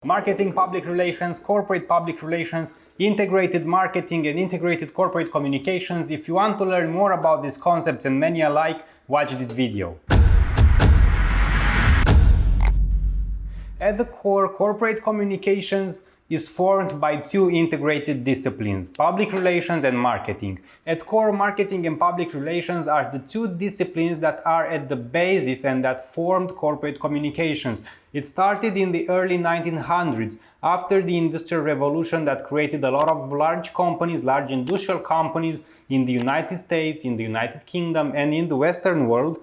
Marketing, public relations, corporate public relations, integrated marketing and integrated corporate communications. If you want to learn more about these concepts and many alike, watch this video. At the core, corporate communications is formed by two integrated disciplines, public relations and marketing. At core, marketing and public relations are the two disciplines that are at the basis and that formed corporate communications. It started in the early 1900s, after the Industrial Revolution that created a lot of large companies, large industrial companies in the United States, in the United Kingdom and in the Western world.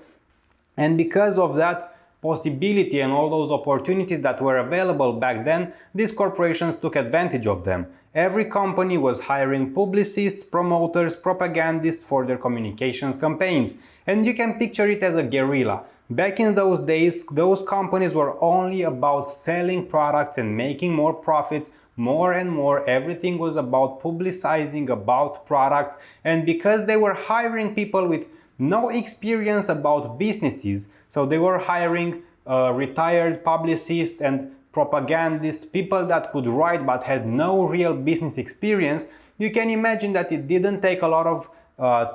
And because of that possibility and all those opportunities that were available back then, these corporations took advantage of them. Every company was hiring publicists, promoters, propagandists for their communications campaigns. And you can picture it as a guerrilla. Back in those days, those companies were only about selling products and making more profits. More and more, everything was about publicizing about products. And because they were hiring people with no experience about businesses, so they were hiring retired publicists and propagandists, people that could write but had no real business experience. You can imagine that it didn't take a lot of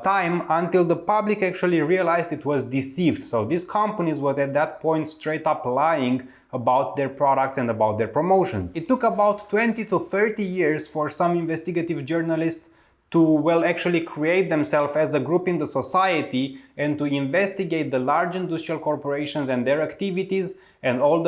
time until the public actually realized it was deceived. So these companies were at that point straight up lying about their products and about their promotions. It took about 20 to 30 years for some investigative journalists to actually create themselves as a group in the society and to investigate the large industrial corporations and their activities and all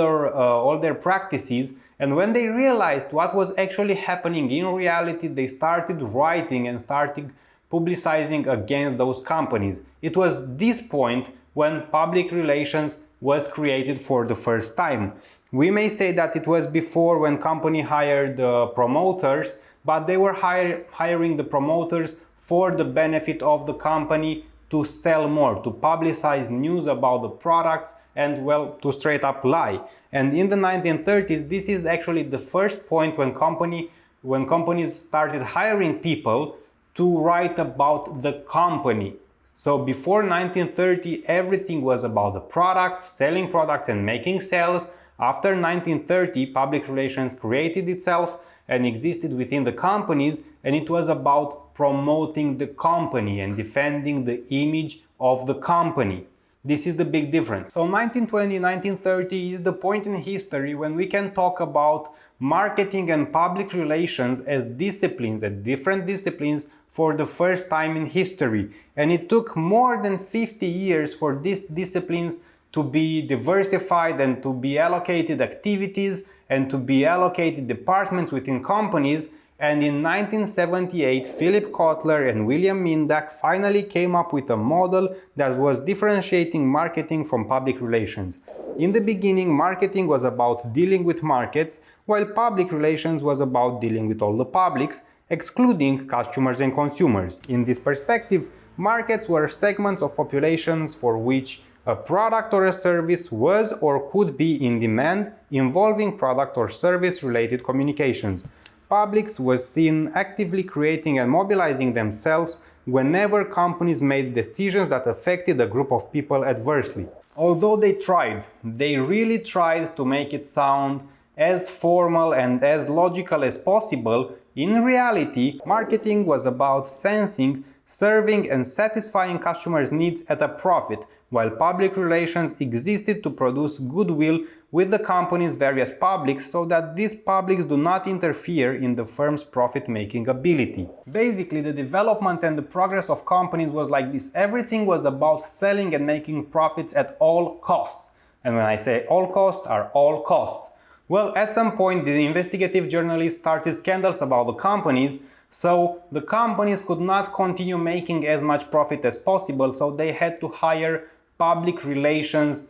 their practices. And when they realized what was actually happening in reality, they started writing and started publicizing against those companies. It was this point when public relations was created for the first time. We may say that it was before, when company hired promoters, but they were hiring the promoters for the benefit of the company to sell more, to publicize news about the products and, to straight up lie. And in the 1930s, this is actually the first point when companies started hiring people to write about the company. So before 1930, everything was about the products, selling products and making sales. After 1930, public relations created itself and existed within the companies, and it was about promoting the company and defending the image of the company. This is the big difference. So 1920, 1930 is the point in history when we can talk about marketing and public relations as disciplines, as different disciplines, for the first time in history. And it took more than 50 years for these disciplines to be diversified and to be allocated activities and to be allocated departments within companies. And in 1978, Philip Kotler and William Mindak finally came up with a model that was differentiating marketing from public relations. In the beginning, marketing was about dealing with markets, while public relations was about dealing with all the publics, excluding customers and consumers. In this perspective, markets were segments of populations for which a product or a service was or could be in demand, involving product or service related communications. Publics was seen actively creating and mobilizing themselves whenever companies made decisions that affected a group of people adversely. Although they really tried to make it sound as formal and as logical as possible, in reality, marketing was about sensing, serving and satisfying customers' needs at a profit, while public relations existed to produce goodwill with the company's various publics so that these publics do not interfere in the firm's profit-making ability. Basically, the development and the progress of companies was like this. Everything was about selling and making profits at all costs. And when I say all costs, are all costs. Well, at some point, the investigative journalists started scandals about the companies, so the companies could not continue making as much profit as possible, so they had to hire public relations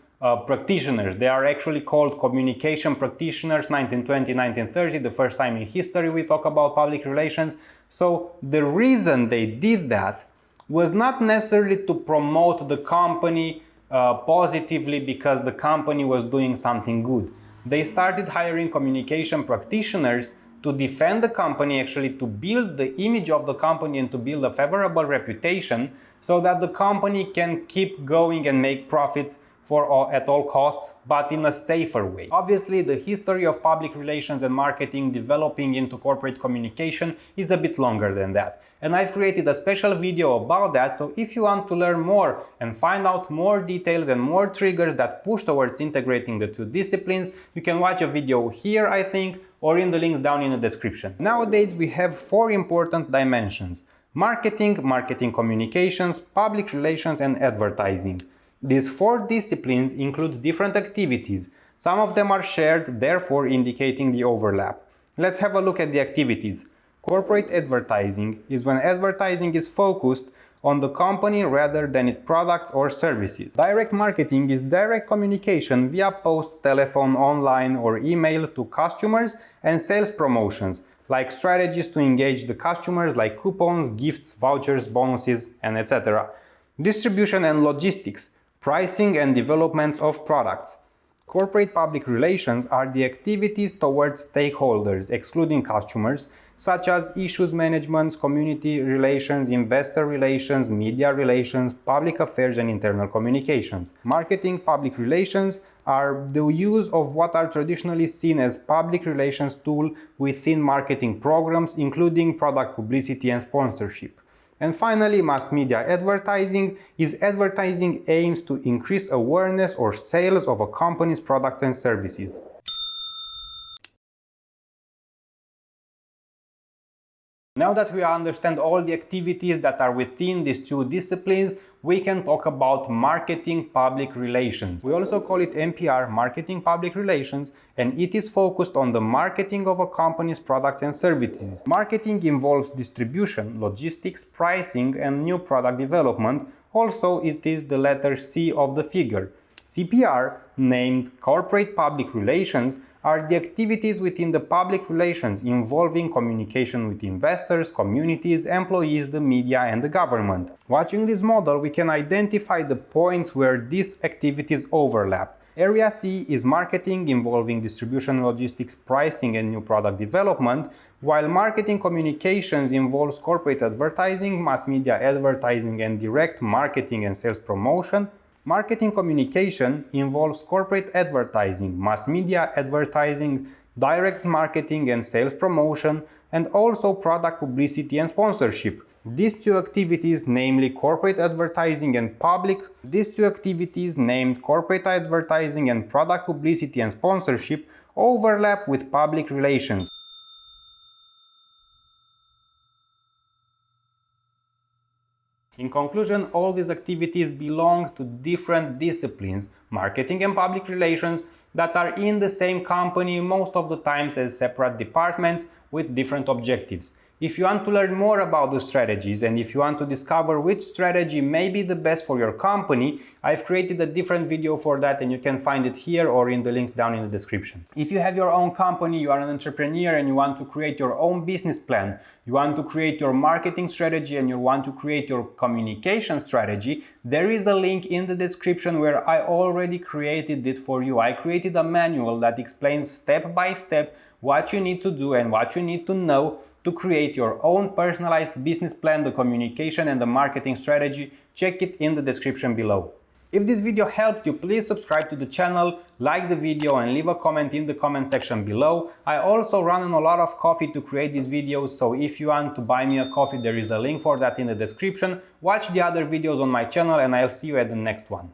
practitioners. They are actually called communication practitioners. 1920, 1930, the first time in history we talk about public relations. So the reason they did that was not necessarily to promote the company positively because the company was doing something good. They started hiring communication practitioners to defend the company, actually to build the image of the company and to build a favorable reputation so that the company can keep going and make profits at all costs, but in a safer way. Obviously, the history of public relations and marketing developing into corporate communication is a bit longer than that. And I've created a special video about that, so if you want to learn more and find out more details and more triggers that push towards integrating the two disciplines, you can watch a video here, I think, or in the links down in the description. Nowadays, we have 4 important dimensions: marketing, marketing communications, public relations, and advertising. These 4 disciplines include different activities. Some of them are shared, therefore indicating the overlap. Let's have a look at the activities. Corporate advertising is when advertising is focused on the company rather than its products or services. Direct marketing is direct communication via post, telephone, online, or email to customers, and sales promotions, like strategies to engage the customers like coupons, gifts, vouchers, bonuses, and etc. Distribution and logistics, pricing and development of products. Corporate public relations are the activities towards stakeholders, excluding customers, such as issues management, community relations, investor relations, media relations, public affairs, and internal communications. Marketing public relations are the use of what are traditionally seen as public relations tool within marketing programs, including product publicity and sponsorship. And finally, mass media advertising is advertising aims to increase awareness or sales of a company's products and services. Now that we understand all the activities that are within these 2 disciplines, we can talk about marketing public relations. We also call it MPR, marketing public relations, and it is focused on the marketing of a company's products and services. Marketing involves distribution, logistics, pricing, and new product development. Also, it is the letter C of the figure. CPR, named Corporate Public Relations, are the activities within the public relations involving communication with investors, communities, employees, the media, and the government. Watching this model, we can identify the points where these activities overlap. Area C is marketing involving distribution, logistics, pricing, and new product development, while marketing communications involves corporate advertising, mass media advertising, and direct marketing and sales promotion. Marketing communication involves corporate advertising, mass media advertising, direct marketing and sales promotion, and also product publicity and sponsorship. These 2 activities, namely corporate advertising and product publicity and sponsorship, overlap with public relations. In conclusion, all these activities belong to different disciplines, marketing and public relations, that are in the same company most of the times as separate departments with different objectives. If you want to learn more about the strategies and if you want to discover which strategy may be the best for your company, I've created a different video for that and you can find it here or in the links down in the description. If you have your own company, you are an entrepreneur and you want to create your own business plan, you want to create your marketing strategy and you want to create your communication strategy, there is a link in the description where I already created it for you. I created a manual that explains step by step what you need to do and what you need to know to create your own personalized business plan, the communication and the marketing strategy. Check it in the description below. If this video helped you, please subscribe to the channel, like the video and leave a comment in the comment section below. I also run on a lot of coffee to create these videos, so if you want to buy me a coffee, there is a link for that in the description. Watch the other videos on my channel and I'll see you at the next one.